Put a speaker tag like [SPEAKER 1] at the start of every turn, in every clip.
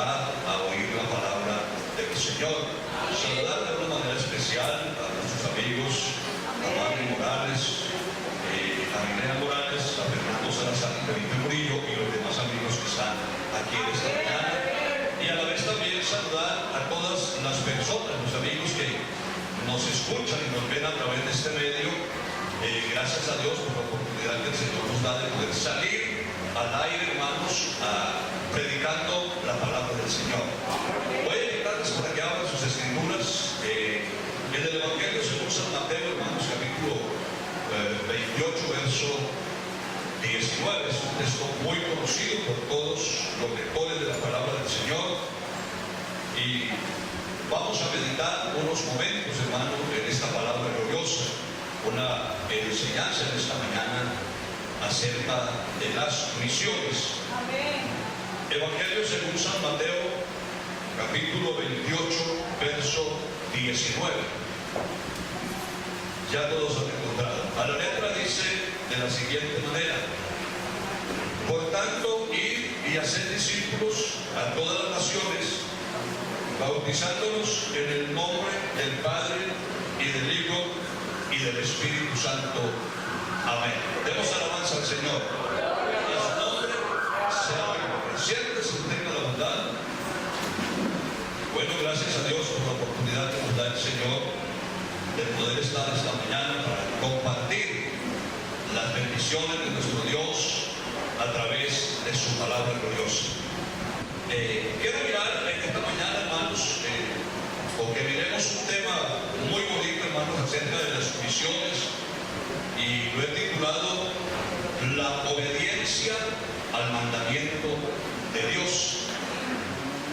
[SPEAKER 1] oportunidad a oír la palabra del Señor. Saludar de una manera especial a nuestros amigos, a Mari Morales, a Milena Morales, a Fernando Salazar, a Felipe Murillo y los demás amigos que están aquí en esta mañana. Y a la vez también saludar a todas las personas, los amigos que nos escuchan y nos ven a través de este medio. Gracias a Dios por la oportunidad que el Señor nos da de poder salir al aire, hermanos, predicando la palabra del Señor. Voy a invitarles para que abran sus escrituras en el Evangelio según San Mateo, hermanos, capítulo 28, verso 19. Es un texto muy conocido por todos los lectores de la palabra del Señor. Y vamos a meditar unos momentos, hermanos, en esta palabra gloriosa. Una enseñanza en esta mañana acerca de las misiones. Amén. Evangelio según San Mateo, capítulo 28, verso 19. Ya todos han encontrado. A la letra dice de la siguiente manera: por tanto, id y haced discípulos a todas las naciones, bautizándolos en el nombre del Padre y del Hijo y del Espíritu Santo. Amén. Demos alabanza al Señor. Y a su nombre sea gloria. Siéntese usted en la bondad. Bueno, gracias a Dios por la oportunidad que nos da el Señor de poder estar esta mañana para compartir las bendiciones de nuestro Dios a través de su palabra gloriosa. Quiero mirar en esta mañana, hermanos, porque miremos un tema muy bonito, hermanos, acerca de las misiones, y lo he titulado La obediencia al mandamiento de Dios.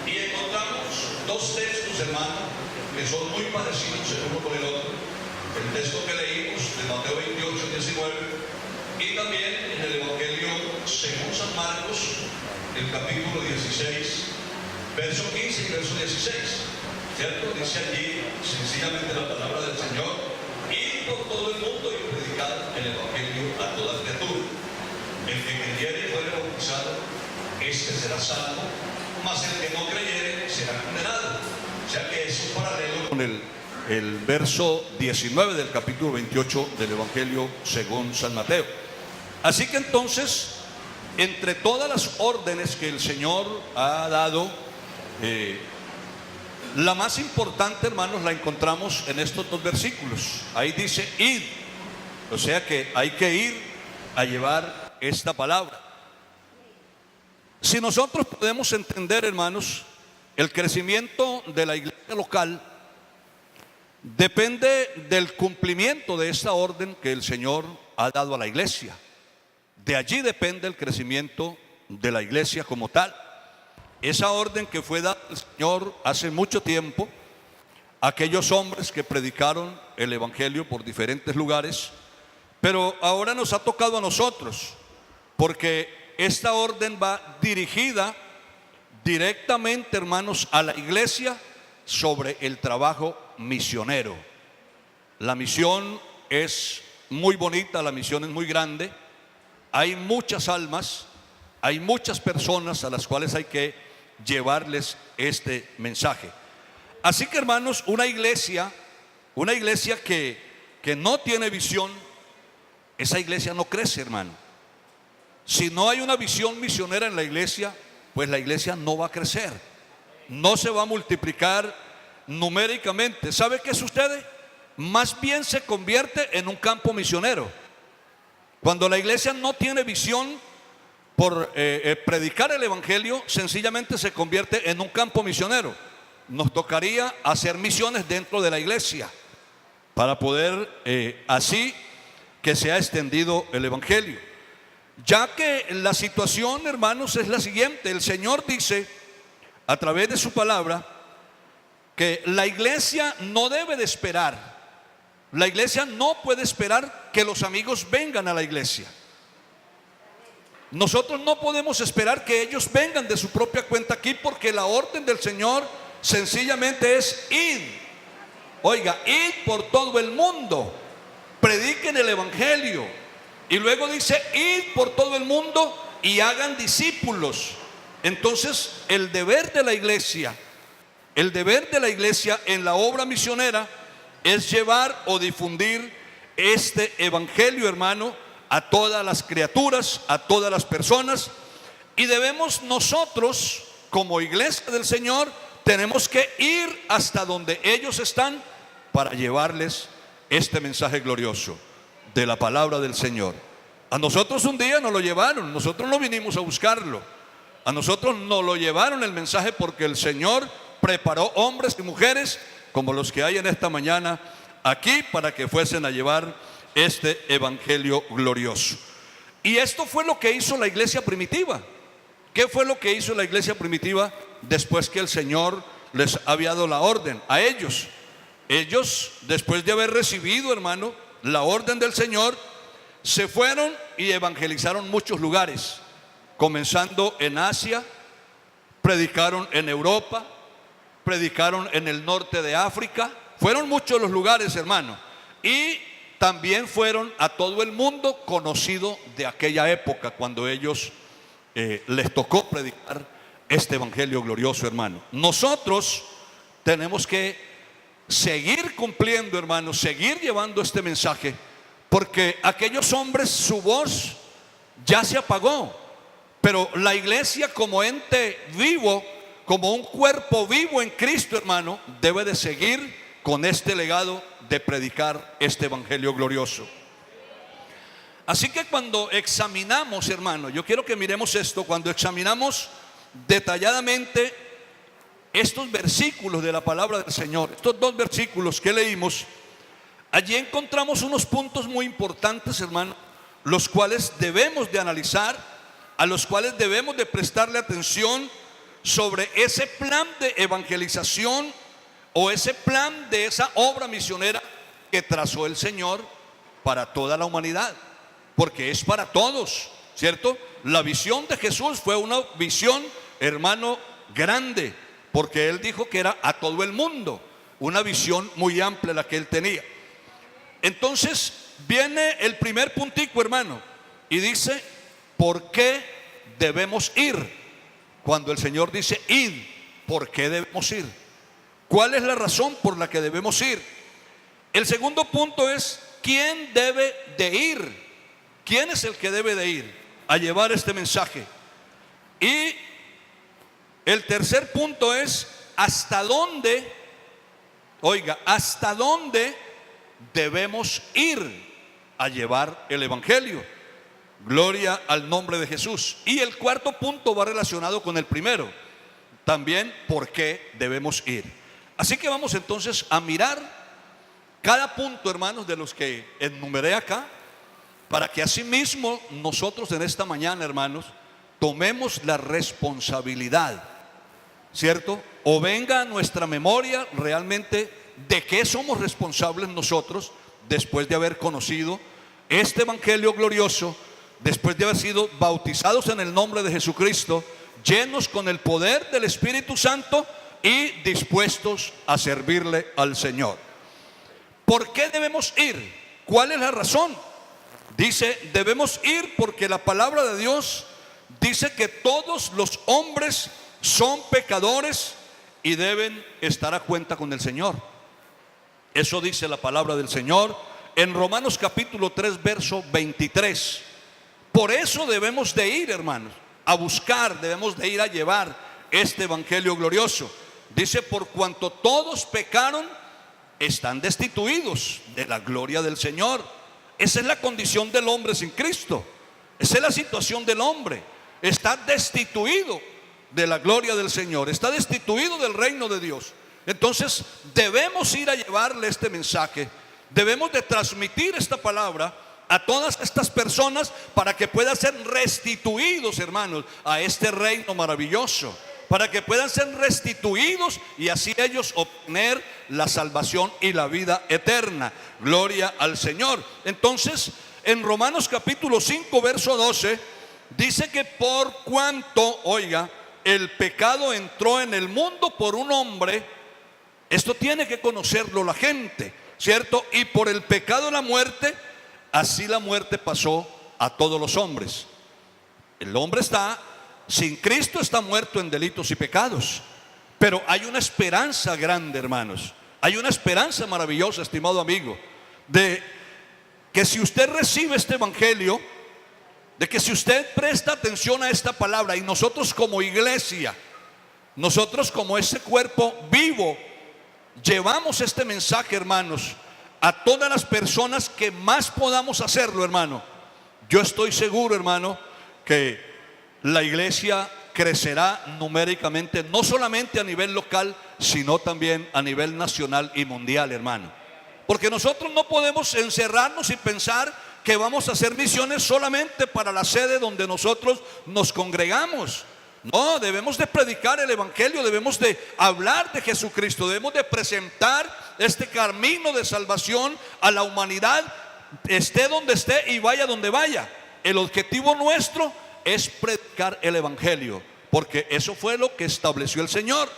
[SPEAKER 1] Y encontramos dos textos, hermanos, que son muy parecidos el uno con el otro. El texto que leímos de Mateo 28, 19, y también en el Evangelio según San Marcos, el capítulo 16, verso 15 y verso 16. ¿Cierto? Dice allí sencillamente la palabra del Señor: ir por todo el mundo y predicar el Evangelio a toda criatura. El que creyere y fuere bautizado, este será salvo, mas el que no creyere será condenado. O sea que es un paralelo con el verso 19 del capítulo 28 del Evangelio según San Mateo. Así que entonces, entre todas las órdenes que el Señor ha dado, la más importante, hermanos, la encontramos en estos dos versículos. Ahí dice id, o sea que hay que ir a llevar esta palabra. Si nosotros podemos entender, hermanos, el crecimiento de la iglesia local depende del cumplimiento de esta orden que el Señor ha dado a la iglesia. De allí depende el crecimiento de la iglesia como tal. Esa orden que fue dada al Señor hace mucho tiempo, aquellos hombres que predicaron el Evangelio por diferentes lugares, pero ahora nos ha tocado a nosotros, porque esta orden va dirigida directamente, hermanos, a la iglesia sobre el trabajo misionero. La misión es muy bonita, la misión es muy grande. Hay muchas almas, hay muchas personas a las cuales hay que llevarles este mensaje. Así que, hermanos, una iglesia que no tiene visión, esa iglesia no crece, hermano. Si no hay una visión misionera en la iglesia, pues la iglesia no va a crecer, no se va a multiplicar numéricamente. ¿Sabe qué sucede? Más bien se convierte en un campo misionero. Cuando la iglesia no tiene visión por predicar el Evangelio, sencillamente se convierte en un campo misionero. Nos tocaría hacer misiones dentro de la iglesia para poder así que se ha extendido el Evangelio. Ya que la situación, hermanos, es la siguiente: el Señor dice a través de su palabra que la iglesia no debe de esperar. La iglesia no puede esperar que los amigos vengan a la iglesia. Nosotros no podemos esperar que ellos vengan de su propia cuenta aquí, porque la orden del Señor sencillamente es id. Oiga, id por todo el mundo, prediquen el Evangelio. Y luego dice id por todo el mundo y hagan discípulos. Entonces, el deber de la iglesia en la obra misionera es llevar o difundir este evangelio, hermano, a todas las criaturas, a todas las personas. Y debemos nosotros, como iglesia del Señor, tenemos que ir hasta donde ellos están para llevarles este mensaje glorioso de la palabra del Señor. A nosotros un día nos lo llevaron, nosotros no vinimos a buscarlo. A nosotros nos lo llevaron el mensaje porque el Señor preparó hombres y mujeres como los que hay en esta mañana aquí para que fuesen a llevar este evangelio glorioso. Y esto fue lo que hizo la iglesia primitiva. ¿Qué fue lo que hizo la iglesia primitiva después que el Señor les había dado la orden a ellos? Ellos, después de haber recibido, hermano, la orden del Señor, se fueron y evangelizaron muchos lugares, comenzando en Asia, predicaron en Europa, predicaron en el norte de África. Fueron muchos los lugares, hermano, y también fueron a todo el mundo conocido de aquella época, cuando ellos les tocó predicar este evangelio glorioso, hermano. Nosotros tenemos que seguir cumpliendo, hermano, seguir llevando este mensaje, porque aquellos hombres, su voz ya se apagó, pero la iglesia como ente vivo, como un cuerpo vivo en Cristo, hermano, debe de seguir con este legado de predicar este evangelio glorioso. Así que cuando examinamos, hermano, yo quiero que miremos esto, cuando examinamos detalladamente estos versículos de la palabra del Señor, estos dos versículos que leímos, allí encontramos unos puntos muy importantes, hermano, los cuales debemos de analizar, a los cuales debemos de prestarle atención sobre ese plan de evangelización o ese plan de esa obra misionera que trazó el Señor para toda la humanidad, porque es para todos, ¿cierto? La visión de Jesús fue una visión, hermano, grande, porque Él dijo que era a todo el mundo, una visión muy amplia la que Él tenía. Entonces viene el primer puntico, hermano, y dice: ¿por qué debemos ir? Cuando el Señor dice id, ¿por qué debemos ir? ¿Cuál es la razón por la que debemos ir? El segundo punto es: ¿quién debe de ir? ¿Quién es el que debe de ir a llevar este mensaje? Y el tercer punto es: ¿hasta dónde? Oiga, ¿hasta dónde debemos ir a llevar el evangelio? Gloria al nombre de Jesús. Y el cuarto punto va relacionado con el primero, también por qué debemos ir. Así que vamos entonces a mirar cada punto, hermanos, de los que enumeré acá, para que asimismo nosotros en esta mañana, hermanos, tomemos la responsabilidad, ¿cierto? O venga a nuestra memoria realmente de qué somos responsables nosotros después de haber conocido este evangelio glorioso, después de haber sido bautizados en el nombre de Jesucristo, llenos con el poder del Espíritu Santo y dispuestos a servirle al Señor. ¿Por qué debemos ir? ¿Cuál es la razón? Dice, debemos ir porque la palabra de Dios dice que todos los hombres son pecadores y deben estar a cuenta con el Señor. Eso dice la palabra del Señor en Romanos capítulo 3, verso 23. Por eso debemos de ir, hermanos, a buscar, debemos de ir a llevar este evangelio glorioso. Dice: por cuanto todos pecaron, están destituidos de la gloria del Señor. Esa es la condición del hombre sin Cristo. Esa es la situación del hombre. Está destituido de la gloria del Señor, está destituido del reino de Dios. Entonces debemos ir a llevarle este mensaje, debemos de transmitir esta palabra a todas estas personas para que puedan ser restituidos, hermanos, a este reino maravilloso, para que puedan ser restituidos y así ellos obtener la salvación y la vida eterna. Gloria al Señor. Entonces, en Romanos capítulo 5, verso 12, dice que por cuanto, oiga, el pecado entró en el mundo por un hombre, esto tiene que conocerlo la gente, ¿cierto? Y por el pecado la muerte, así la muerte pasó a todos los hombres. El hombre está
[SPEAKER 2] sin Cristo está muerto en delitos y pecados. Pero hay una esperanza grande, hermanos. Hay una esperanza maravillosa, estimado amigo, de que si usted recibe este evangelio, de que si usted presta atención a esta palabra, y nosotros como iglesia, nosotros como ese cuerpo vivo, llevamos este mensaje, hermanos, a todas las personas que más podamos hacerlo, hermano. Yo estoy seguro, hermano, que la iglesia crecerá numéricamente, no solamente a nivel local, sino también a nivel nacional y mundial, hermano. Porque nosotros no podemos encerrarnos y pensar que vamos a hacer misiones solamente para la sede donde nosotros nos congregamos. No, debemos de predicar el evangelio, debemos de hablar de Jesucristo, debemos de presentar este camino de salvación a la humanidad, esté donde esté y vaya donde vaya. El objetivo nuestro es predicar el evangelio, porque eso fue lo que estableció el Señor.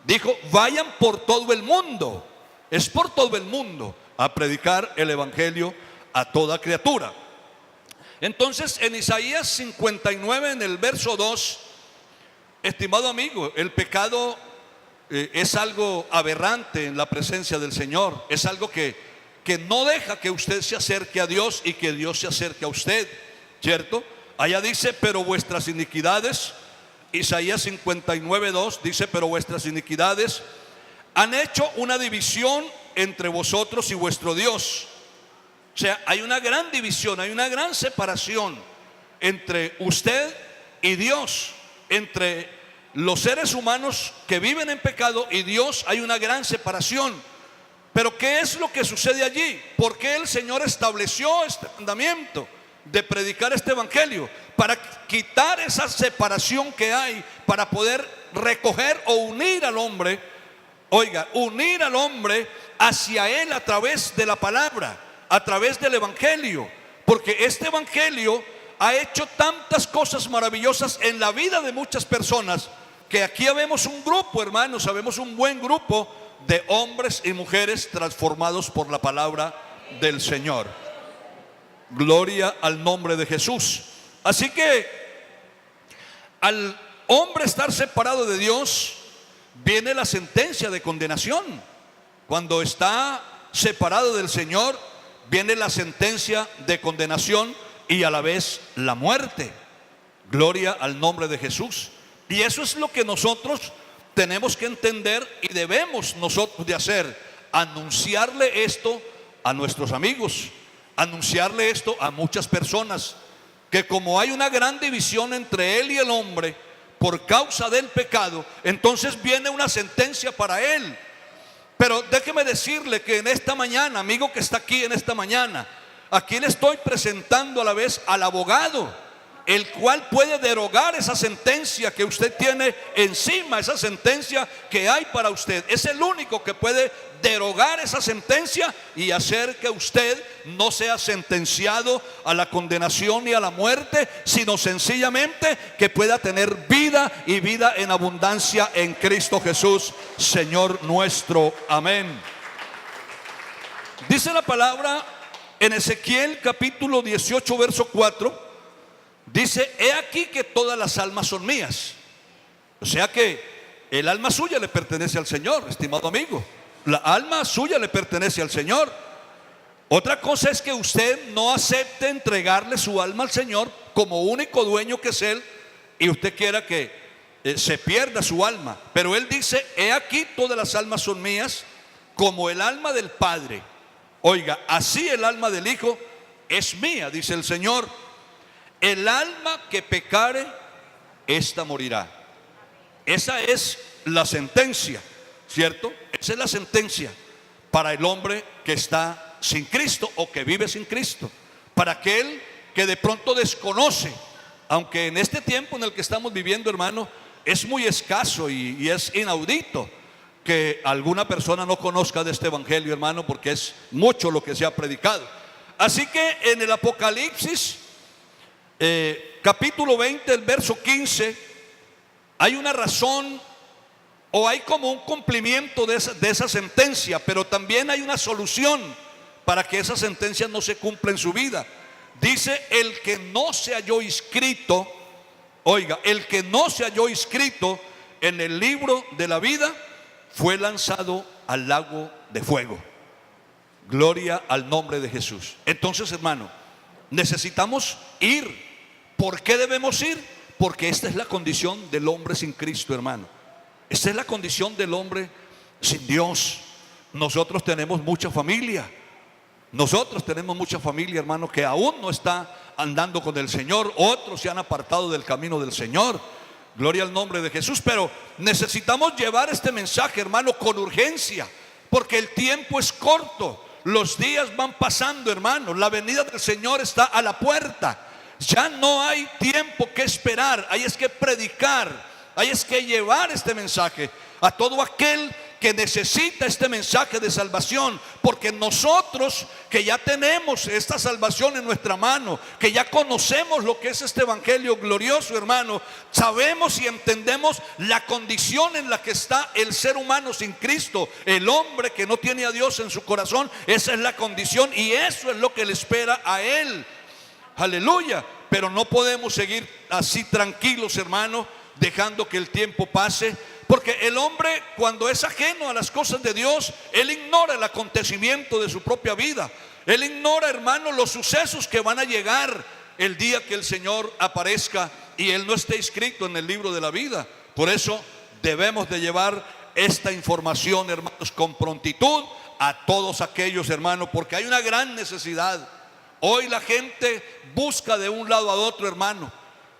[SPEAKER 2] Dijo: vayan por todo el mundo. Es por todo el mundo a predicar el evangelio a toda criatura. Entonces, en Isaías 59, en el verso 2, estimado amigo, el pecado es algo aberrante en la presencia del Señor. Es algo que no deja que usted se acerque a Dios y que Dios se acerque a usted, ¿cierto? Allá dice: pero vuestras iniquidades, Isaías 59, 2 dice: pero vuestras iniquidades han hecho una división entre vosotros y vuestro Dios. O sea, hay una gran división, hay una gran separación entre usted y Dios. Entre los seres humanos que viven en pecado y Dios hay una gran separación. Pero ¿qué es lo que sucede allí? ¿Por qué el Señor estableció este mandamiento de predicar este evangelio? Para quitar esa separación que hay, para poder recoger o unir al hombre. Oiga, unir al hombre hacia Él a través de la palabra, a través del evangelio. Porque este evangelio ha hecho tantas cosas maravillosas en la vida de muchas personas, que aquí vemos un grupo, hermanos, sabemos un buen grupo de hombres y mujeres transformados por la palabra del Señor. Gloria al nombre de Jesús. Así que al hombre estar separado de Dios, viene la sentencia de condenación. Cuando está separado del Señor, viene la sentencia de condenación y a la vez la muerte. Gloria al nombre de Jesús. Y eso es lo que nosotros tenemos que entender y debemos nosotros de hacer: anunciarle esto a nuestros amigos, anunciarle esto a muchas personas, que como hay una gran división entre él y el hombre por causa del pecado, entonces viene una sentencia para él. Pero déjeme decirle que en esta mañana, amigo que está aquí en esta mañana, aquí le estoy presentando a la vez al abogado, el cual puede derogar esa sentencia que usted tiene encima, esa sentencia que hay para usted. Es el único que puede derogar esa sentencia y hacer que usted no sea sentenciado a la condenación ni a la muerte, sino sencillamente que pueda tener vida y vida en abundancia en Cristo Jesús, Señor nuestro. Amén. Dice la palabra en Ezequiel capítulo 18, verso 4. Dice: he aquí que todas las almas son mías. O sea que el alma suya le pertenece al Señor, estimado amigo. La alma suya le pertenece al Señor. Otra cosa es que usted no acepte entregarle su alma al Señor como único dueño que es Él, y usted quiera que se pierda su alma. Pero Él dice: he aquí todas las almas son mías, como el alma del Padre. Oiga, así el alma del Hijo es mía, dice el Señor. El alma que pecare, ésta morirá. Esa es la sentencia, ¿cierto? Esa es la sentencia para el hombre que está sin Cristo o que vive sin Cristo. Para aquel que de pronto desconoce, aunque en este tiempo en el que estamos viviendo, hermano, es muy escaso y es inaudito que alguna persona no conozca de este evangelio, hermano, porque es mucho lo que se ha predicado. Así que en el Apocalipsis capítulo 20, el verso 15, hay una razón, o hay como un cumplimiento de esa sentencia, pero también hay una solución para que esa sentencia no se cumpla en su vida. Dice: el que no se halló inscrito, oiga, el que no se halló inscrito en el libro de la vida fue lanzado al lago de fuego. Gloria al nombre de Jesús. Entonces, hermano, necesitamos ir. ¿Por qué debemos ir? Porque esta es la condición del hombre sin Cristo, hermano. Esta es la condición del hombre sin Dios. Nosotros tenemos mucha familia. Nosotros tenemos mucha familia, hermano, que aún no está andando con el Señor. Otros se han apartado del camino del Señor. Gloria al nombre de Jesús. Pero necesitamos llevar este mensaje, hermano, con urgencia, porque el tiempo es corto. Los días van pasando, hermano. La venida del Señor está a la puerta. Ya no hay tiempo que esperar. Hay es que predicar, hay es que llevar este mensaje a todo aquel que necesita este mensaje de salvación, porque nosotros que ya tenemos esta salvación en nuestra mano, que ya conocemos lo que es este evangelio glorioso, hermano, sabemos y entendemos la condición en la que está el ser humano sin Cristo, el hombre que no tiene a Dios en su corazón. Esa es la condición y eso es lo que le espera a él. Aleluya. Pero no podemos seguir así tranquilos, hermano, dejando que el tiempo pase. Porque el hombre, cuando es ajeno a las cosas de Dios, él ignora el acontecimiento de su propia vida. Él ignora, hermano, los sucesos que van a llegar el día que el Señor aparezca y él no esté inscrito en el libro de la vida. Por eso debemos de llevar esta información, hermanos, con prontitud a todos aquellos, hermanos, porque hay una gran necesidad. Hoy la gente busca de un lado a otro, hermano.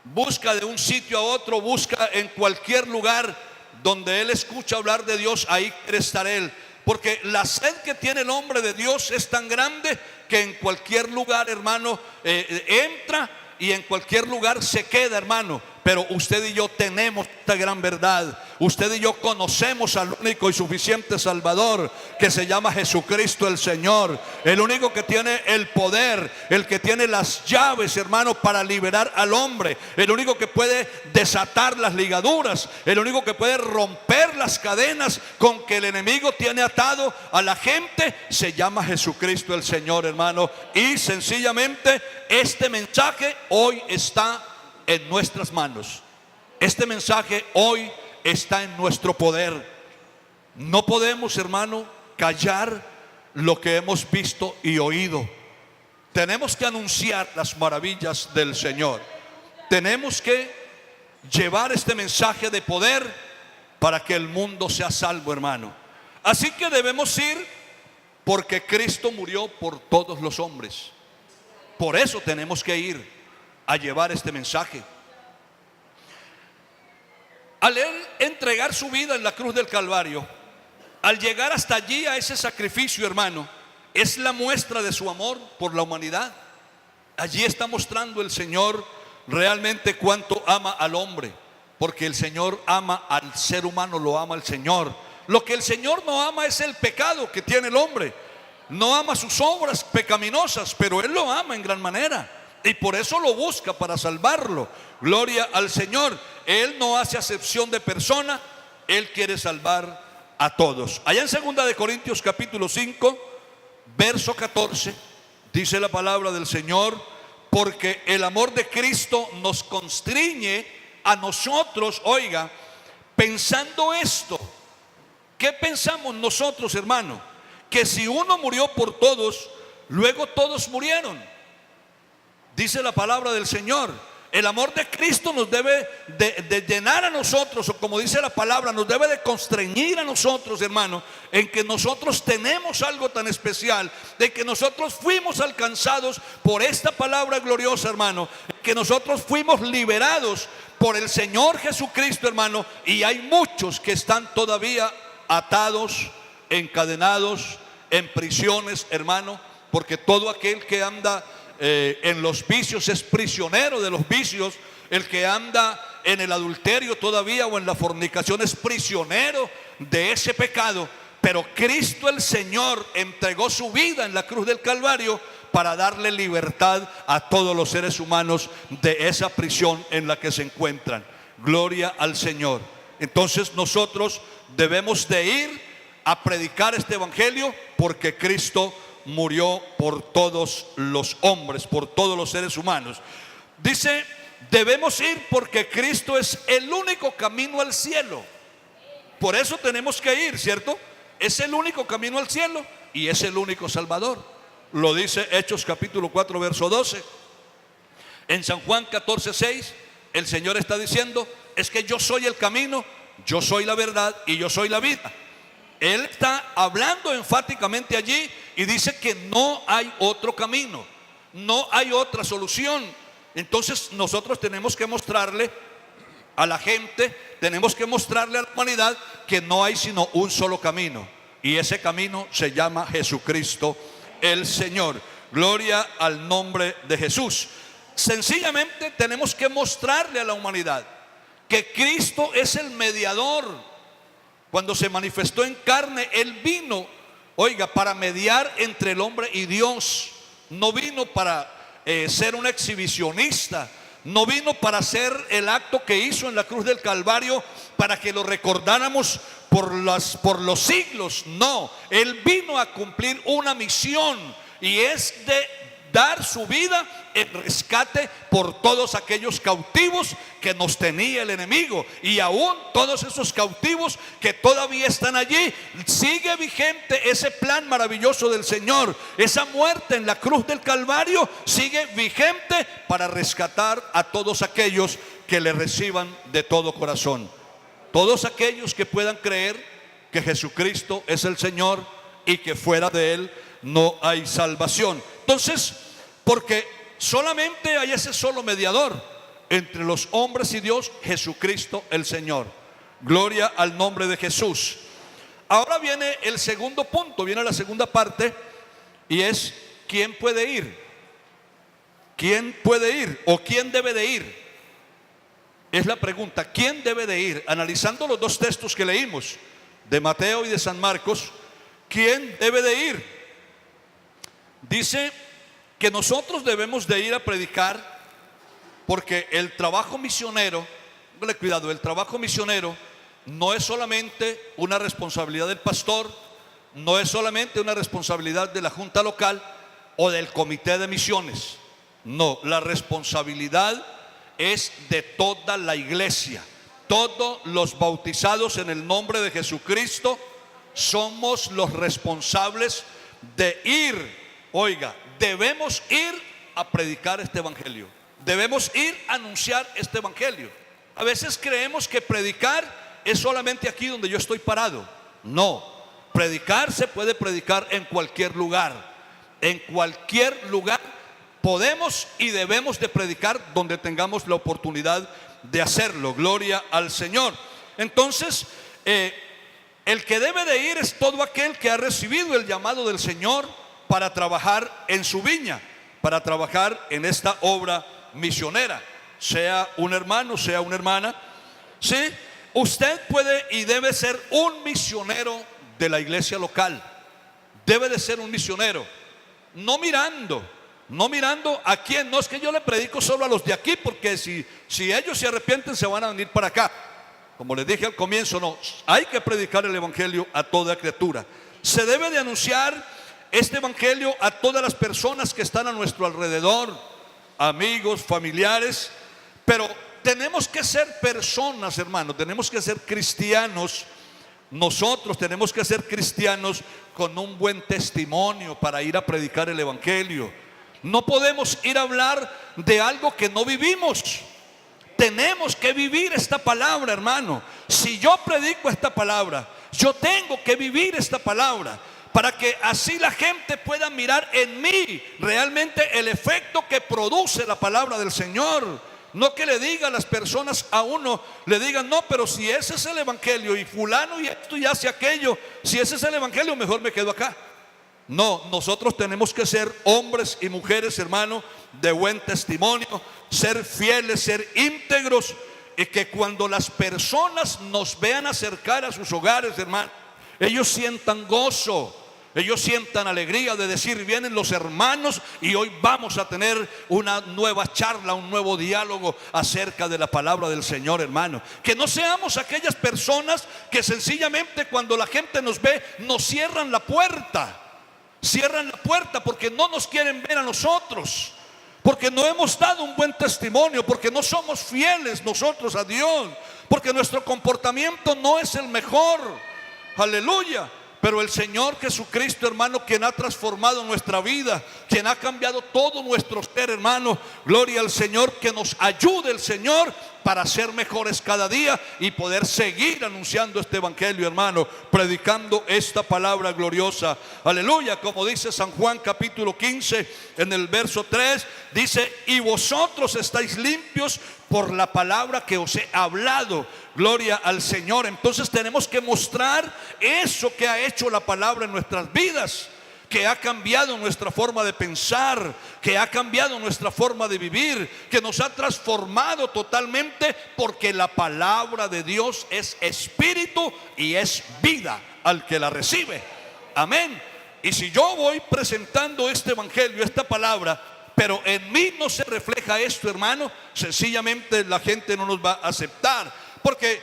[SPEAKER 2] Busca de un sitio a otro, busca en cualquier lugar donde él escucha hablar de Dios, ahí quiere estar él. Porque la sed que tiene el hombre de Dios es tan grande que en cualquier lugar, hermano, entra y en cualquier lugar se queda, hermano. Pero usted y yo tenemos esta gran verdad. Usted y yo conocemos al único y suficiente Salvador, que se llama Jesucristo el Señor. El único que tiene el poder, el que tiene las llaves, hermano, para liberar al hombre. El único que puede desatar las ligaduras. El único que puede romper las cadenas con que el enemigo tiene atado a la gente, se llama Jesucristo el Señor, hermano. Y sencillamente este mensaje hoy está en nuestras manos. Este mensaje hoy está en nuestro poder. No podemos, hermano, callar lo que hemos visto y oído. Tenemos que anunciar las maravillas del Señor. Tenemos que llevar este mensaje de poder para que el mundo sea salvo, hermano. Así que debemos ir porque Cristo murió por todos los hombres. Por eso tenemos que ir a llevar este mensaje. Al él entregar su vida en la cruz del Calvario, al llegar hasta allí a ese sacrificio, hermano, es la muestra de su amor por la humanidad. Allí está mostrando el Señor realmente cuánto ama al hombre, porque el Señor ama al ser humano, lo ama al Señor. Lo que el Señor no ama es el pecado que tiene el hombre. No ama sus obras pecaminosas, pero Él lo ama en gran manera. Y por eso lo busca para salvarlo. Gloria al Señor. Él no hace acepción de persona. Él quiere salvar a todos. Allá en 2 de Corintios capítulo 5, verso 14, dice la palabra del Señor: porque el amor de Cristo nos constriñe a nosotros, oiga, pensando esto. ¿Qué pensamos nosotros, hermano? Que si uno murió por todos, luego todos murieron. Dice la palabra del Señor, el amor de Cristo nos debe de llenar a nosotros, o como dice la palabra, nos debe de constreñir a nosotros, hermano, en que nosotros tenemos algo tan especial, de que nosotros fuimos alcanzados por esta palabra gloriosa, hermano, que nosotros fuimos liberados por el Señor Jesucristo, hermano, y hay muchos que están todavía atados, encadenados, en prisiones, hermano, porque todo aquel que anda en los vicios es prisionero de los vicios. El que anda en el adulterio todavía o en la fornicación es prisionero de ese pecado. Pero Cristo el Señor entregó su vida en la cruz del Calvario para darle libertad a todos los seres humanos de esa prisión en la que se encuentran. Gloria al Señor. Entonces nosotros debemos de ir a predicar este evangelio, porque Cristo murió por todos los hombres, por todos los seres humanos. Dice debemos ir porque Cristo es el único camino al cielo. Por eso tenemos que ir, ¿cierto? Es el único camino al cielo y es el único Salvador. Lo dice Hechos capítulo 4 verso 12. En San Juan 14, 6, el Señor está diciendo, es que yo soy el camino, yo soy la verdad y yo soy la vida. Él está hablando enfáticamente allí y dice que no hay otro camino, no hay otra solución. Entonces nosotros tenemos que mostrarle a la gente, tenemos que mostrarle a la humanidad que no hay sino un solo camino. Y ese camino se llama Jesucristo el Señor. Gloria al nombre de Jesús. Sencillamente tenemos que mostrarle a la humanidad que Cristo es el mediador. Cuando se manifestó en carne, Él vino, oiga, para mediar entre el hombre y Dios. No vino para ser un exhibicionista. No vino para hacer el acto que hizo en la cruz del Calvario para que lo recordáramos por los siglos. No, Él vino a cumplir una misión y es de dar su vida en rescate por todos aquellos cautivos que nos tenía el enemigo. Y aún todos esos cautivos que todavía están allí, sigue vigente ese plan maravilloso del Señor. Esa muerte en la cruz del Calvario sigue vigente para rescatar a todos aquellos que le reciban de todo corazón. Todos aquellos que puedan creer que Jesucristo es el Señor y que fuera de Él no hay salvación. Entonces, porque solamente hay ese solo mediador entre los hombres y Dios, Jesucristo el Señor. Gloria al nombre de Jesús. Ahora viene el segundo punto, viene la segunda parte, y es ¿quién puede ir? ¿Quién puede ir o quién debe de ir? Es la pregunta, ¿quién debe de ir? Analizando los dos textos que leímos, de Mateo y de San Marcos, ¿quién debe de ir? Dice que nosotros debemos de ir a predicar, porque el trabajo misionero, póngale cuidado, el trabajo misionero no es solamente una responsabilidad del pastor, no es solamente una responsabilidad de la junta local o del comité de misiones. No, la responsabilidad es de toda la iglesia. Todos los bautizados en el nombre de Jesucristo somos los responsables de ir. Oiga, debemos ir a predicar este evangelio. Debemos ir a anunciar este evangelio. A veces creemos que predicar es solamente aquí donde yo estoy parado. No, predicar se puede predicar en cualquier lugar. En cualquier lugar podemos y debemos de predicar donde tengamos la oportunidad de hacerlo. Gloria al Señor. Entonces, el que debe de ir es todo aquel que ha recibido el llamado del Señor para trabajar en su viña, para trabajar en esta obra misionera, sea un hermano, sea una hermana. ¿Sí? Usted puede y debe ser un misionero de la iglesia local. Debe de ser un misionero, no mirando a quién. No es que yo le predico solo a los de aquí, porque si ellos se arrepienten se van a venir para acá. Como les dije al comienzo, no, hay que predicar el evangelio a toda criatura. Se debe de anunciar este evangelio a todas las personas que están a nuestro alrededor, amigos, familiares. Pero tenemos que ser personas, hermanos, tenemos que ser cristianos. Nosotros tenemos que ser cristianos con un buen testimonio para ir a predicar el evangelio. No podemos ir a hablar de algo que no vivimos. Tenemos que vivir esta palabra, hermano. Si yo predico esta palabra, yo tengo que vivir esta palabra, para que así la gente pueda mirar en mí realmente el efecto que produce la palabra del Señor. No que le diga a las personas, a uno le digan, no, pero si ese es el evangelio y fulano y esto y hace aquello, si ese es el evangelio, mejor me quedo acá. No, nosotros tenemos que ser hombres y mujeres, hermano, de buen testimonio, ser fieles, ser íntegros, y que cuando las personas nos vean acercar a sus hogares, hermano, ellos sientan gozo, ellos sientan alegría de decir, vienen los hermanos y hoy vamos a tener una nueva charla, un nuevo diálogo acerca de la palabra del Señor, hermano. Que no seamos aquellas personas que sencillamente cuando la gente nos ve nos cierran la puerta porque no nos quieren ver a nosotros, porque no hemos dado un buen testimonio, porque no somos fieles nosotros a Dios, porque nuestro comportamiento no es el mejor. Aleluya. Pero el Señor Jesucristo, hermano, quien ha transformado nuestra vida, quien ha cambiado todo nuestro ser, hermano, gloria al Señor, que nos ayude el Señor para ser mejores cada día y poder seguir anunciando este evangelio, hermano, predicando esta palabra gloriosa. Aleluya. Como dice San Juan capítulo 15 en el verso 3, dice: y vosotros estáis limpios por la palabra que os he hablado. Gloria al Señor. Entonces tenemos que mostrar eso que ha hecho la palabra en nuestras vidas, que ha cambiado nuestra forma de pensar, que ha cambiado nuestra forma de vivir, que nos ha transformado totalmente, porque la palabra de Dios es espíritu y es vida al que la recibe. Amén. Y si yo voy presentando este evangelio, esta palabra, pero en mí no se refleja esto, hermano, sencillamente la gente no nos va a aceptar. Porque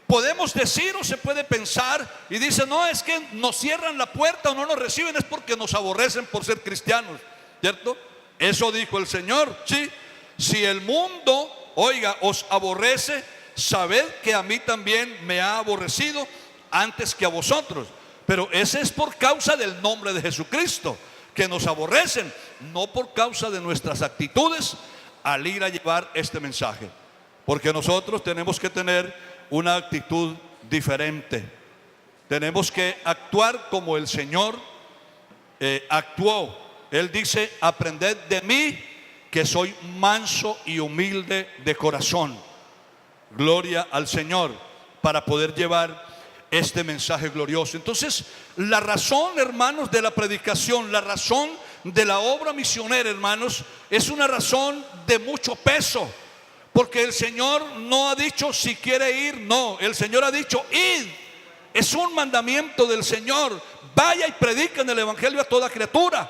[SPEAKER 2] podemos decir o se puede pensar y dice: no, es que nos cierran la puerta o no nos reciben, es porque nos aborrecen por ser cristianos, ¿cierto? Eso dijo el Señor, ¿sí? Si el mundo, oiga, os aborrece, sabed que a mí también me ha aborrecido antes que a vosotros. Pero ese es por causa del nombre de Jesucristo que nos aborrecen, no por causa de nuestras actitudes al ir a llevar este mensaje. Porque nosotros tenemos que tener una actitud diferente. Tenemos que actuar como el Señor actuó. Él dice: aprended de mí, que soy manso y humilde de corazón. Gloria al Señor, para poder llevar este mensaje glorioso. Entonces, la razón, hermanos, de la predicación, la razón de la obra misionera, hermanos, es una razón de mucho peso. Porque el Señor no ha dicho si quiere ir, no, el Señor ha dicho: id. Es un mandamiento del Señor: vaya y prediquen el evangelio a toda criatura.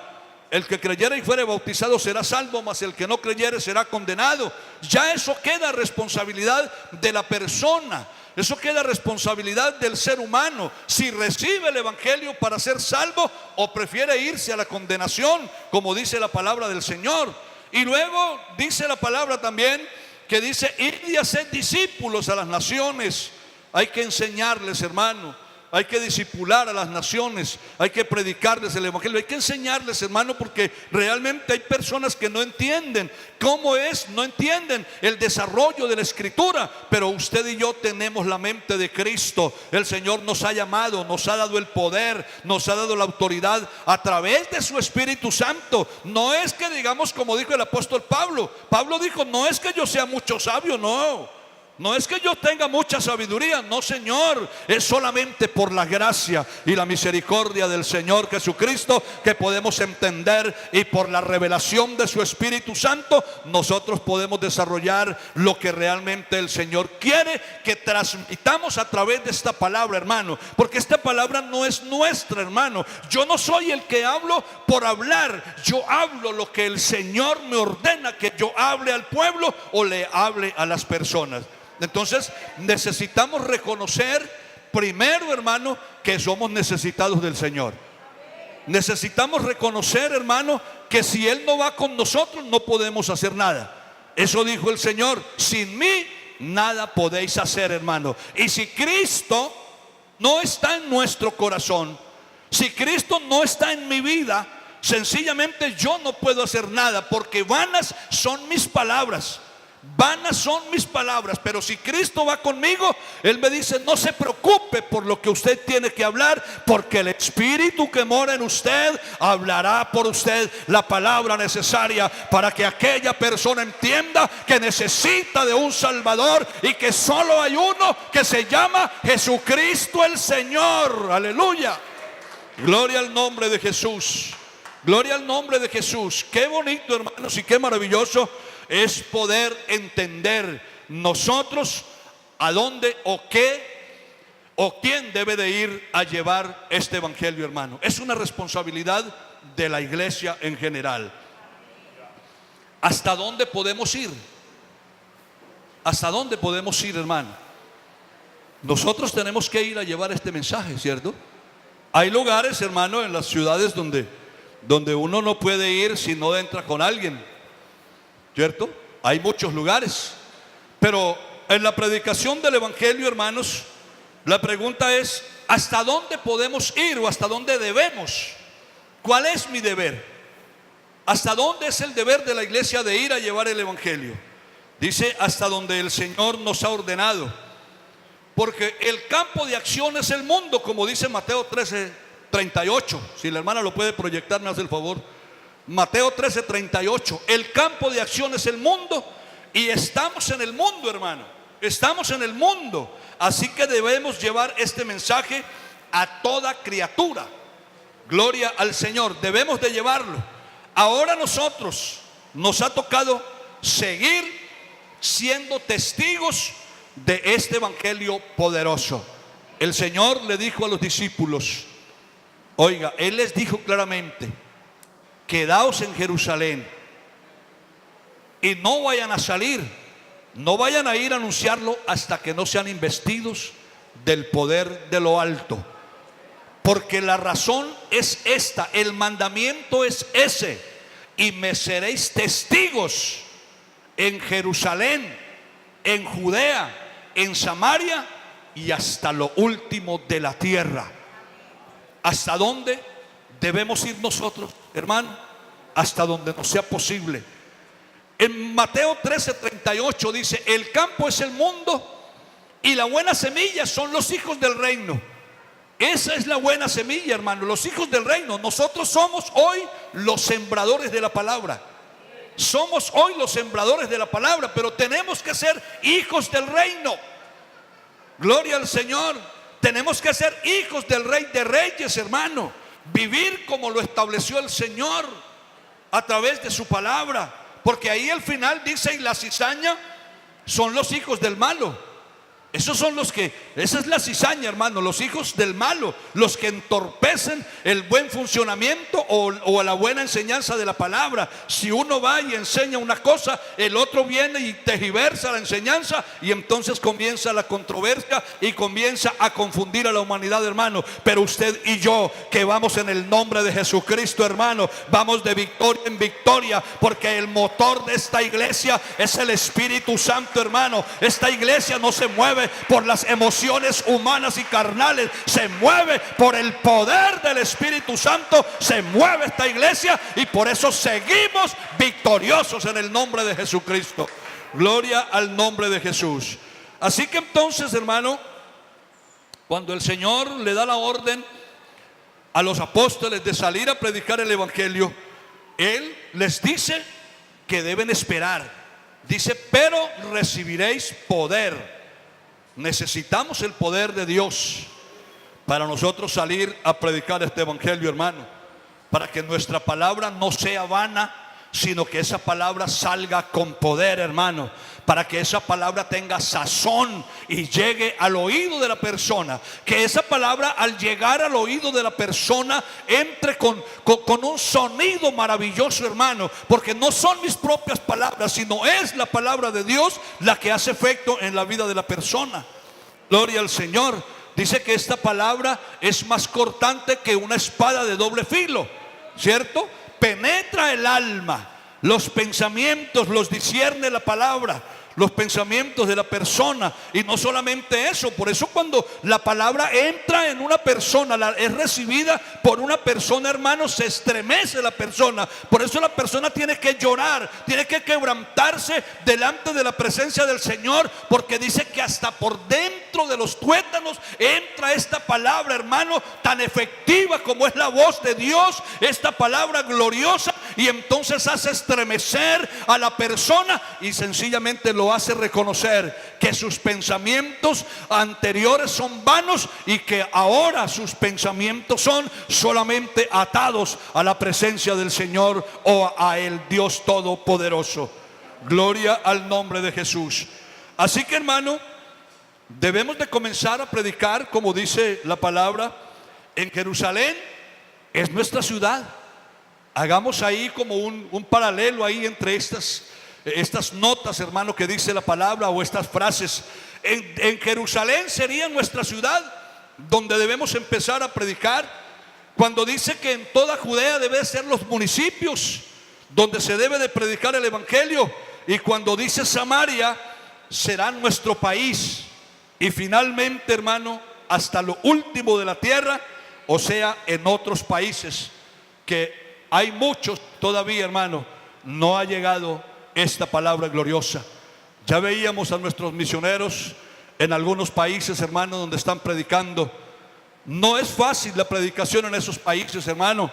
[SPEAKER 2] El que creyere y fuere bautizado será salvo, mas el que no creyere será condenado. Ya eso queda responsabilidad de la persona, eso queda responsabilidad del ser humano, si recibe el evangelio para ser salvo o prefiere irse a la condenación, como dice la palabra del Señor. Y luego dice la palabra también que dice: id y haced discípulos a las naciones. Hay que enseñarles, hermano, hay que discipular a las naciones, hay que predicarles el evangelio, hay que enseñarles, hermano, porque realmente hay personas que no entienden cómo es, no entienden el desarrollo de la escritura. Pero usted y yo tenemos la mente de Cristo. El Señor nos ha llamado, nos ha dado el poder, nos ha dado la autoridad a través de su Espíritu Santo. No es que digamos, como dijo el apóstol Pablo. Pablo dijo: no es que yo sea mucho sabio, no es que yo tenga mucha sabiduría, no, Señor, es solamente por la gracia y la misericordia del Señor Jesucristo que podemos entender, y por la revelación de su Espíritu Santo nosotros podemos desarrollar lo que realmente el Señor quiere que transmitamos a través de esta palabra, hermano. Porque esta palabra no es nuestra, hermano. Yo no soy el que hablo por hablar, yo hablo lo que el Señor me ordena que yo hable al pueblo o le hable a las personas. Entonces necesitamos reconocer primero, hermano, que somos necesitados del Señor. Necesitamos reconocer, hermano, que si Él no va con nosotros no podemos hacer nada. Eso dijo el Señor: sin mí nada podéis hacer, hermano. Y si Cristo no está en nuestro corazón, si Cristo no está en mi vida, sencillamente yo no puedo hacer nada, porque vanas son mis palabras. Vanas son mis palabras. Pero si Cristo va conmigo, Él me dice: no se preocupe por lo que usted tiene que hablar, porque el Espíritu que mora en usted hablará por usted la palabra necesaria para que aquella persona entienda que necesita de un Salvador y que solo hay uno, que se llama Jesucristo el Señor. Aleluya. Gloria al nombre de Jesús. Gloria al nombre de Jesús. Qué bonito, hermanos, y qué maravilloso es poder entender nosotros a dónde o qué o quién debe de ir a llevar este evangelio, hermano. Es una responsabilidad de la iglesia en general. ¿Hasta dónde podemos ir? ¿Hasta dónde podemos ir, hermano? Nosotros tenemos que ir a llevar este mensaje, ¿cierto? Hay lugares, hermano, en las ciudades donde uno no puede ir si no entra con alguien. ¿cierto? Hay muchos lugares. Pero en la predicación del Evangelio, hermanos, la pregunta es: ¿hasta dónde podemos ir o hasta dónde debemos? ¿Cuál es mi deber? ¿Hasta dónde es el deber de la iglesia de ir a llevar el Evangelio? Dice: hasta donde el Señor nos ha ordenado. Porque el campo de acción es el mundo, como dice Mateo 13:38. Si la hermana lo puede proyectar, me hace el favor. Mateo 13:38. El campo de acción es el mundo y estamos en el mundo, hermano. Estamos en el mundo. Así que debemos llevar este mensaje a toda criatura. Gloria al Señor. Debemos de llevarlo. Ahora nosotros nos ha tocado seguir siendo testigos de este evangelio poderoso. El Señor le dijo a los discípulos, oiga, Él les dijo claramente: quedaos en Jerusalén y no vayan a salir, no vayan a ir a anunciarlo hasta que no sean investidos del poder de lo alto. Porque la razón es esta, el mandamiento es ese: y me seréis testigos en Jerusalén, en Judea, en Samaria y hasta lo último de la tierra. ¿Hasta dónde debemos ir nosotros, hermano? Hasta donde nos sea posible. En Mateo 13:38 dice: el campo es el mundo y la buena semilla son los hijos del reino. Esa es la buena semilla, hermano, los hijos del reino. Nosotros somos hoy los sembradores de la palabra. Somos hoy los sembradores de la palabra, pero tenemos que ser hijos del reino. Gloria al Señor. Tenemos que ser hijos del Rey de Reyes, hermano. Vivir como lo estableció el Señor a través de su palabra. Porque ahí al final dice: y la cizaña son los hijos del malo. Esos son los que, esa es la cizaña, hermano, los hijos del malo, los que entorpecen el buen funcionamiento o la buena enseñanza de la palabra. Si uno va y enseña una cosa, el otro viene y tergiversa la enseñanza, y entonces comienza la controversia y comienza a confundir a la humanidad, hermano. Pero usted y yo, que vamos en el nombre de Jesucristo, hermano, vamos de victoria en victoria, porque el motor de esta iglesia es el Espíritu Santo, hermano. Esta iglesia no se mueve por las emociones humanas y carnales, se mueve por el poder del Espíritu Santo. Se mueve esta iglesia y por eso seguimos victoriosos en el nombre de Jesucristo. Gloria al nombre de Jesús. Así que entonces, hermano, cuando el Señor le da la orden a los apóstoles de salir a predicar el evangelio, Él les dice que deben esperar. Dice: pero recibiréis poder. Necesitamos el poder de Dios para nosotros salir a predicar este evangelio, hermano, para que nuestra palabra no sea vana, sino que esa palabra salga con poder, hermano, para que esa palabra tenga sazón y llegue al oído de la persona. Que esa palabra, al llegar al oído de la persona, entre con un sonido maravilloso, hermano, porque no son mis propias palabras, sino es la palabra de Dios la que hace efecto en la vida de la persona. Gloria al Señor. Dice que esta palabra es más cortante que una espada de doble filo, ¿cierto? Penetra el alma, los pensamientos, los discierne la palabra, los pensamientos de la persona. Y no solamente eso, por eso cuando la palabra entra en una persona, es recibida por una persona, hermano, se estremece la persona. Por eso la persona tiene que llorar, tiene que quebrantarse delante de la presencia del Señor, porque dice que hasta por dentro de los tuétanos entra esta palabra, hermano, tan efectiva como es la voz de Dios, esta palabra gloriosa, y entonces hace estremecer a la persona y sencillamente lo hace reconocer que sus pensamientos anteriores son vanos y que ahora sus pensamientos son solamente atados a la presencia del Señor o a el Dios Todopoderoso. Gloria al nombre de Jesús. Así que, hermano, debemos de comenzar a predicar, como dice la palabra, en Jerusalén. Es nuestra ciudad. Hagamos ahí como un paralelo ahí entre estas notas, hermano, que dice la palabra, o estas frases. En Jerusalén sería nuestra ciudad donde debemos empezar a predicar. Cuando dice que en toda Judea deben ser los municipios, donde se debe de predicar el evangelio. Y cuando dice Samaria, será nuestro país. Y finalmente, hermano, hasta lo último de la tierra, o sea, en otros países, que hay muchos todavía, hermano, no ha llegado esta palabra gloriosa. Ya veíamos a nuestros misioneros en algunos países, hermano, donde están predicando. No es fácil la predicación en esos países, hermano.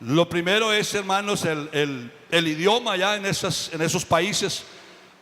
[SPEAKER 2] Lo primero es, hermanos, el idioma ya en esos países.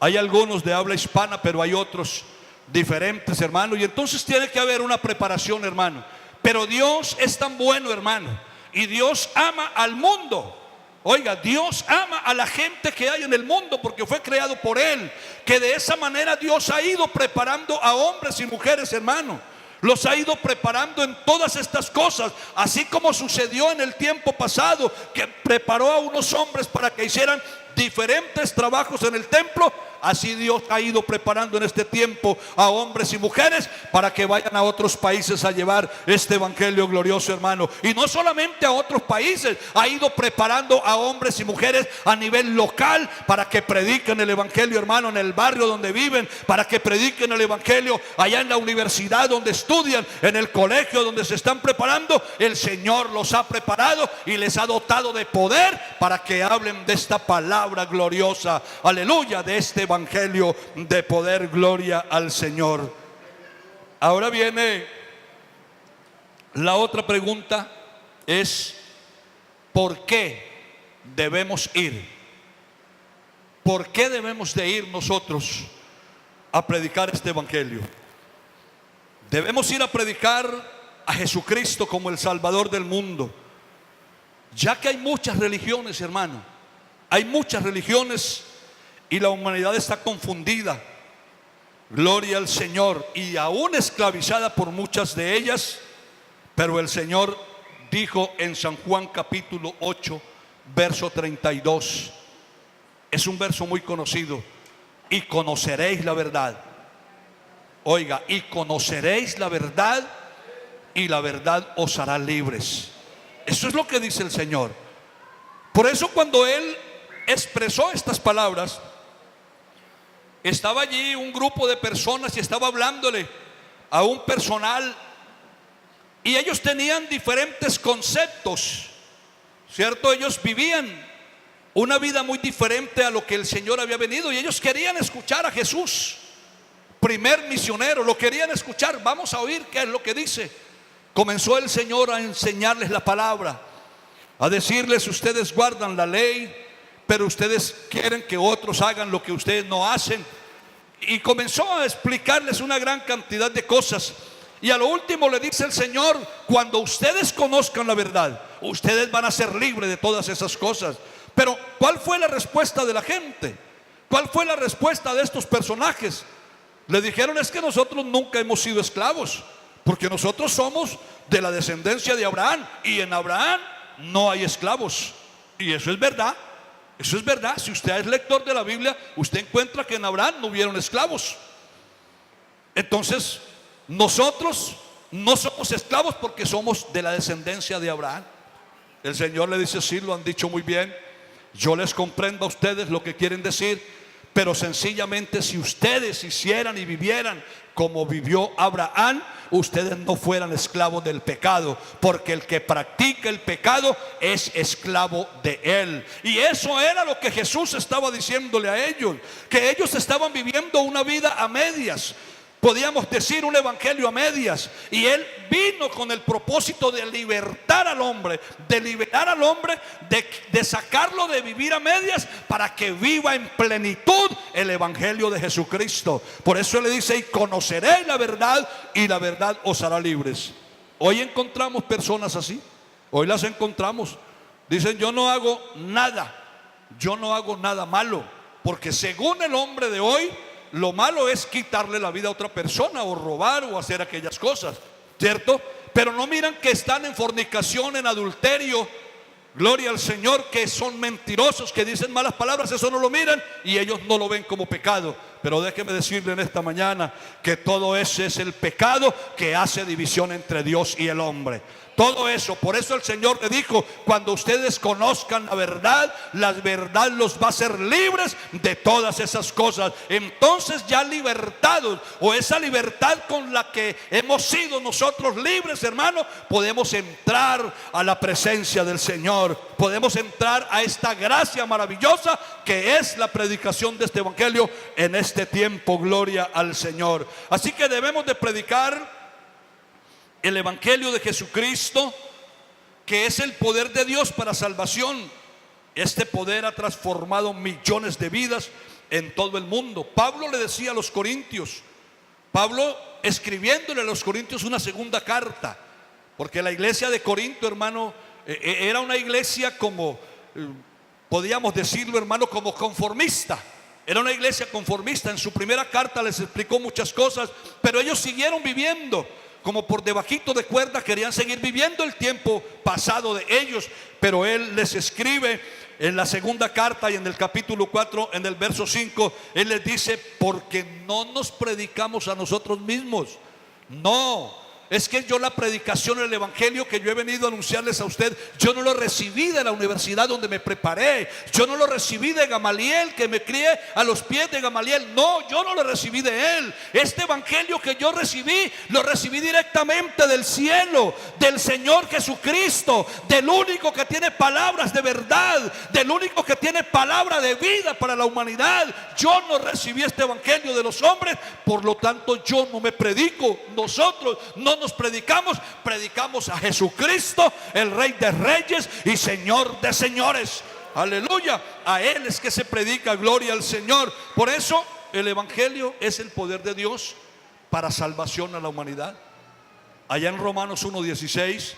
[SPEAKER 2] Hay algunos de habla hispana, pero hay otros diferentes, hermano. Y entonces tiene que haber una preparación, hermano. Pero Dios es tan bueno, hermano. Y Dios ama al mundo. Oiga, Dios ama a la gente que hay en el mundo porque fue creado por Él. Que de esa manera Dios ha ido preparando a hombres y mujeres, hermano. Los ha ido preparando en todas estas cosas. Así como sucedió en el tiempo pasado, que preparó a unos hombres para que hicieran diferentes trabajos en el templo. Así Dios ha ido preparando en este tiempo a hombres y mujeres para que vayan a otros países a llevar este evangelio glorioso, hermano. Y no solamente a otros países, ha ido preparando a hombres y mujeres a nivel local para que prediquen el evangelio, hermano, en el barrio donde viven, para que prediquen el evangelio allá en la universidad donde estudian, en el colegio donde se están preparando. El Señor los ha preparado y les ha dotado de poder para que hablen de esta palabra gloriosa, aleluya, de este evangelio de poder. Gloria al Señor. Ahora viene la otra pregunta, es ¿por qué debemos ir? ¿Por qué debemos de ir nosotros a predicar este evangelio? Debemos ir a predicar a Jesucristo como el Salvador del mundo, ya que hay muchas religiones, hermano. Hay muchas religiones y la humanidad está confundida, gloria al Señor, y aún esclavizada por muchas de ellas. Pero el Señor dijo en San Juan capítulo 8 verso 32, es un verso muy conocido: y conoceréis la verdad. Oiga, y conoceréis la verdad, y la verdad os hará libres. Eso es lo que dice el Señor. Por eso cuando Él expresó estas palabras, estaba allí un grupo de personas y estaba hablándole a un personal, y ellos tenían diferentes conceptos, ¿cierto? Ellos vivían una vida muy diferente a lo que el Señor había venido, y ellos querían escuchar a Jesús, primer misionero, lo querían escuchar. Vamos a oír qué es lo que dice. Comenzó el Señor a enseñarles la palabra, a decirles: ustedes guardan la ley, pero ustedes quieren que otros hagan lo que ustedes no hacen. Y comenzó a explicarles una gran cantidad de cosas. Y a lo último le dice el Señor: cuando ustedes conozcan la verdad, ustedes van a ser libres de todas esas cosas. Pero ¿cuál fue la respuesta de la gente? ¿Cuál fue la respuesta de estos personajes? Le dijeron: es que nosotros nunca hemos sido esclavos, porque nosotros somos de la descendencia de Abraham, y en Abraham no hay esclavos. Y eso es verdad. Eso es verdad. Si usted es lector de la Biblia, usted encuentra que en Abraham no hubieron esclavos. Entonces, nosotros no somos esclavos porque somos de la descendencia de Abraham. El Señor le dice: sí, lo han dicho muy bien. Yo les comprendo a ustedes lo que quieren decir, pero sencillamente si ustedes hicieran y vivieran como vivió Abraham, ustedes no fueran esclavos del pecado, porque el que practica el pecado es esclavo de él. Y eso era lo que Jesús estaba diciéndole a ellos, que ellos estaban viviendo una vida a medias. Podíamos decir un evangelio a medias. Y Él vino con el propósito de libertar al hombre, de liberar al hombre, de sacarlo de vivir a medias, para que viva en plenitud el evangelio de Jesucristo. Por eso Él le dice: y conoceréis la verdad, y la verdad os hará libres. Hoy encontramos personas así. Hoy las encontramos. Dicen: yo no hago nada malo, porque según el hombre de hoy, lo malo es quitarle la vida a otra persona, o robar, o hacer aquellas cosas, ¿cierto? Pero no miran que están en fornicación, en adulterio, gloria al Señor, que son mentirosos, que dicen malas palabras. Eso no lo miran y ellos no lo ven como pecado. Pero déjeme decirle en esta mañana que todo ese es el pecado que hace división entre Dios y el hombre. Todo eso, por eso el Señor le dijo: cuando ustedes conozcan la verdad los va a hacer libres de todas esas cosas. Entonces ya libertados, o esa libertad con la que hemos sido nosotros libres, hermano, podemos entrar a la presencia del Señor. Podemos entrar a esta gracia maravillosa que es la predicación de este evangelio en este tiempo. Gloria al Señor. Así que debemos de predicar el evangelio de Jesucristo, que es el poder de Dios para salvación. Este poder ha transformado millones de vidas en todo el mundo. Pablo le decía a los corintios, Pablo escribiéndole a los corintios una segunda carta, porque la iglesia de Corinto, hermano, era una iglesia como, podríamos decirlo, hermano, como conformista. Era una iglesia conformista. En su primera carta les explicó muchas cosas, pero ellos siguieron viviendo como por debajito de cuerda, querían seguir viviendo el tiempo pasado de ellos. Pero él les escribe en la segunda carta y en el capítulo 4, en el verso 5, él les dice: porque no nos predicamos a nosotros mismos. No, es que yo la predicación, el evangelio que yo he venido a anunciarles a usted, yo no lo recibí de la universidad donde me preparé. Yo no lo recibí de Gamaliel, que me crié a los pies de Gamaliel. No, yo no lo recibí de él. Este evangelio que yo recibí, lo recibí directamente del cielo, del Señor Jesucristo, del único que tiene palabras de verdad, del único que tiene palabra de vida para la humanidad. Yo no recibí este evangelio de los hombres, por lo tanto yo no me predico. Nosotros no nos predicamos, predicamos a Jesucristo, el Rey de Reyes y Señor de Señores. Aleluya, a Él es que se predica. Gloria al Señor. Por eso el evangelio es el poder de Dios para salvación a la humanidad. Allá en Romanos 1:16,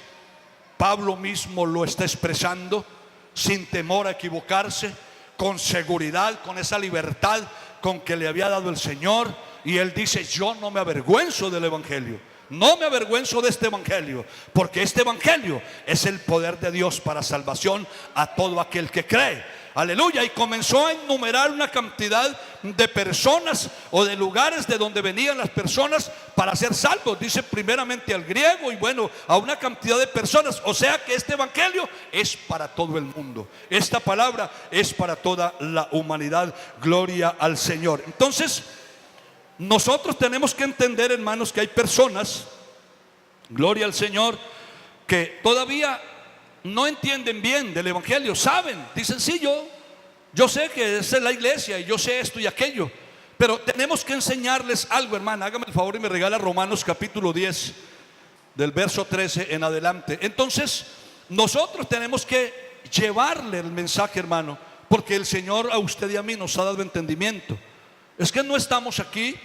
[SPEAKER 2] Pablo mismo lo está expresando sin temor a equivocarse, con seguridad, con esa libertad con que le había dado el Señor. Y él dice: yo no me avergüenzo del evangelio. No me avergüenzo de este evangelio, porque este evangelio es el poder de Dios para salvación a todo aquel que cree. Aleluya. Y comenzó a enumerar una cantidad de personas o de lugares de donde venían las personas para ser salvos. Dice primeramente al griego y bueno, a una cantidad de personas. O sea que este evangelio es para todo el mundo. Esta palabra es para toda la humanidad. Gloria al Señor. Entonces, nosotros tenemos que entender, hermanos, que hay personas, gloria al Señor, que todavía no entienden bien del evangelio. Saben, dicen: sí, yo sé que esa es la iglesia y yo sé esto y aquello. Pero tenemos que enseñarles algo, hermana. Hágame el favor y me regala Romanos capítulo 10, del verso 13 en adelante. Entonces, nosotros tenemos que llevarle el mensaje, hermano, porque el Señor a usted y a mí nos ha dado entendimiento. Es que no estamos aquí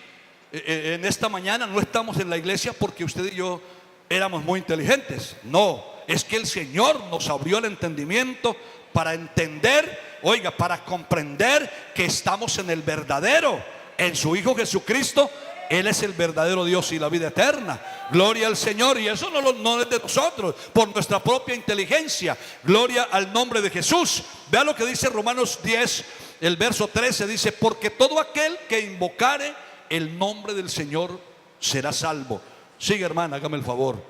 [SPEAKER 2] en esta mañana, no estamos en la iglesia porque usted y yo éramos muy inteligentes. No, es que el Señor nos abrió el entendimiento para entender, oiga, para comprender que estamos en el verdadero, en su Hijo Jesucristo. Él es el verdadero Dios y la vida eterna. Gloria al Señor. Y eso no es de nosotros, por nuestra propia inteligencia. Gloria al nombre de Jesús. Vea lo que dice Romanos 10, el verso 13. Dice: porque todo aquel que invocare el nombre del Señor será salvo. Sigue, hermana, hágame el favor.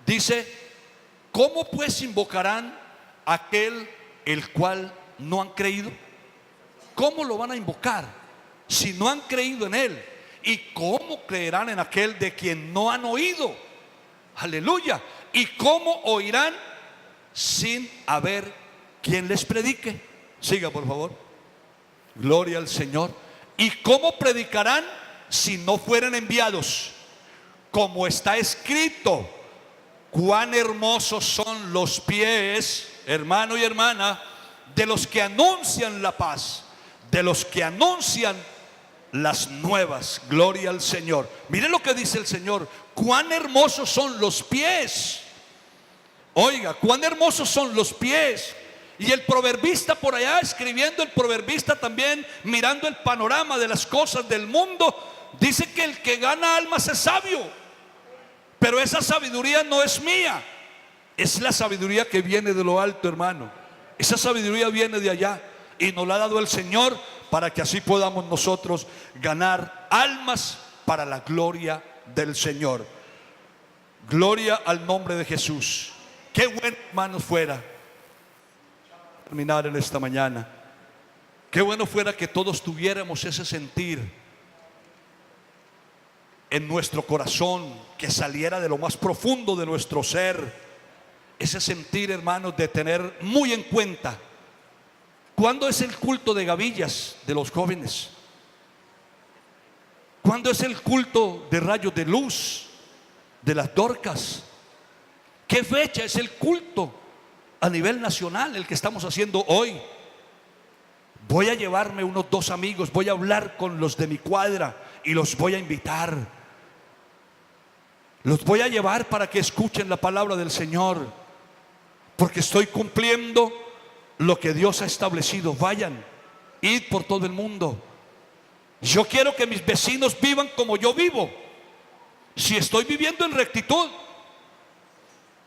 [SPEAKER 2] Dice: ¿cómo pues invocarán a aquel el cual no han creído? ¿Cómo lo van a invocar si no han creído en Él? ¿Y cómo creerán en aquel de quien no han oído? Aleluya. ¿Y cómo oirán sin haber quien les predique? Siga, por favor. Gloria al Señor. ¿Y cómo predicarán si no fueren enviados? Como está escrito: cuán hermosos son los pies, hermano y hermana, de los que anuncian la paz, de los que anuncian las nuevas. Gloria al Señor. Miren lo que dice el Señor: cuán hermosos son los pies. Oiga, cuán hermosos son los pies. Y el proverbista por allá, escribiendo, el proverbista también mirando el panorama de las cosas del mundo, dice que el que gana almas es sabio. Pero esa sabiduría no es mía, es la sabiduría que viene de lo alto, hermano. Esa sabiduría viene de allá y nos la ha dado el Señor para que así podamos nosotros ganar almas para la gloria del Señor. Gloria al nombre de Jesús. Qué bueno, hermanos, fuera terminar en esta mañana. Qué bueno fuera que todos tuviéramos ese sentir en nuestro corazón, que saliera de lo más profundo de nuestro ser. Ese sentir, hermanos, de tener muy en cuenta cuándo es el culto de gavillas de los jóvenes, cuándo es el culto de rayos de luz de las Dorcas, qué fecha es el culto a nivel nacional, el que estamos haciendo hoy. Voy a llevarme unos 2 amigos, voy a hablar con los de mi cuadra y los voy a invitar. Los voy a llevar para que escuchen la palabra del Señor, porque estoy cumpliendo lo que Dios ha establecido. Vayan, id por todo el mundo. Yo quiero que mis vecinos vivan como yo vivo. Si estoy viviendo en rectitud,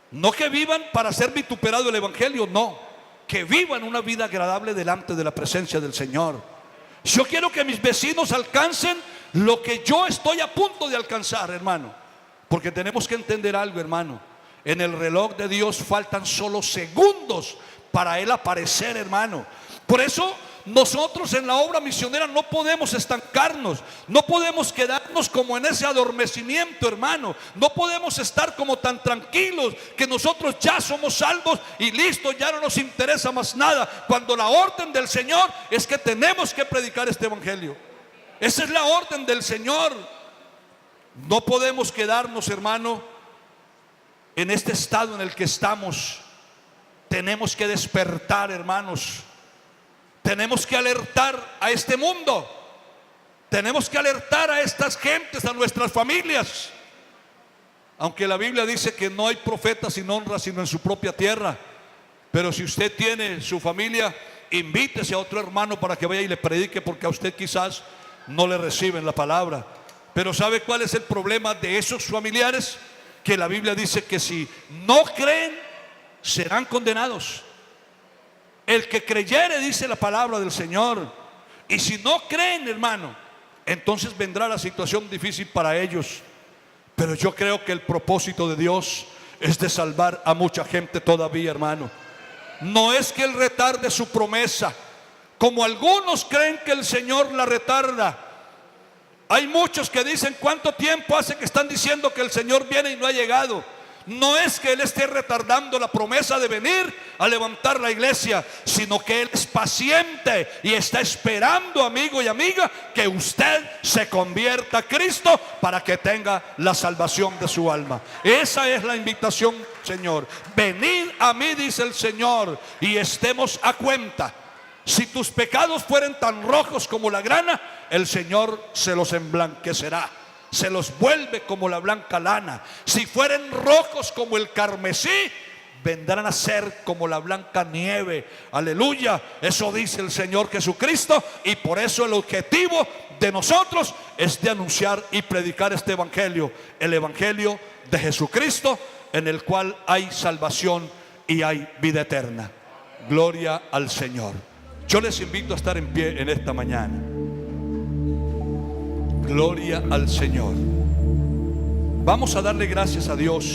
[SPEAKER 2] no que vivan para ser vituperado el evangelio, no, que vivan una vida agradable delante de la presencia del Señor. Yo quiero que mis vecinos alcancen lo que yo estoy a punto de alcanzar, hermano. Porque tenemos que entender algo, hermano. En el reloj de Dios faltan solo segundos para Él aparecer, hermano. Por eso nosotros en la obra misionera no podemos estancarnos, no podemos quedarnos como en ese adormecimiento, hermano. No podemos estar como tan tranquilos que nosotros ya somos salvos y listo, ya no nos interesa más nada, cuando la orden del Señor es que tenemos que predicar este evangelio. Esa es la orden del Señor. No podemos quedarnos, hermano, en este estado en el que estamos. Tenemos que despertar, hermanos. Tenemos que alertar a este mundo. Tenemos que alertar a estas gentes, a nuestras familias. Aunque la Biblia dice que no hay profeta sin honra sino en su propia tierra. Pero si usted tiene su familia, invítese a otro hermano para que vaya y le predique, porque a usted quizás no le reciben la palabra. Pero ¿sabe cuál es el problema de esos familiares? Que la Biblia dice que si no creen, serán condenados. El que creyere, dice la palabra del Señor. Y si no creen, hermano, entonces vendrá la situación difícil para ellos. Pero yo creo que el propósito de Dios es de salvar a mucha gente todavía, hermano. No es que Él retarde su promesa, como algunos creen que el Señor la retarda. Hay muchos que dicen: ¿cuánto tiempo hace que están diciendo que el Señor viene y no ha llegado? No es que Él esté retardando la promesa de venir a levantar la iglesia, sino que Él es paciente y está esperando, amigo y amiga, que usted se convierta a Cristo para que tenga la salvación de su alma. Esa es la invitación, Señor. Venid a mí, dice el Señor, y estemos a cuenta. Si tus pecados fueren tan rojos como la grana, el Señor se los emblanquecerá, se los vuelve como la blanca lana. Si fueren rojos como el carmesí, vendrán a ser como la blanca nieve. Aleluya, eso dice el Señor Jesucristo. Y por eso el objetivo de nosotros es de anunciar y predicar este evangelio, el evangelio de Jesucristo, en el cual hay salvación y hay vida eterna. Gloria al Señor. Yo les invito a estar en pie en esta mañana. Gloria al Señor. Vamos a darle gracias a Dios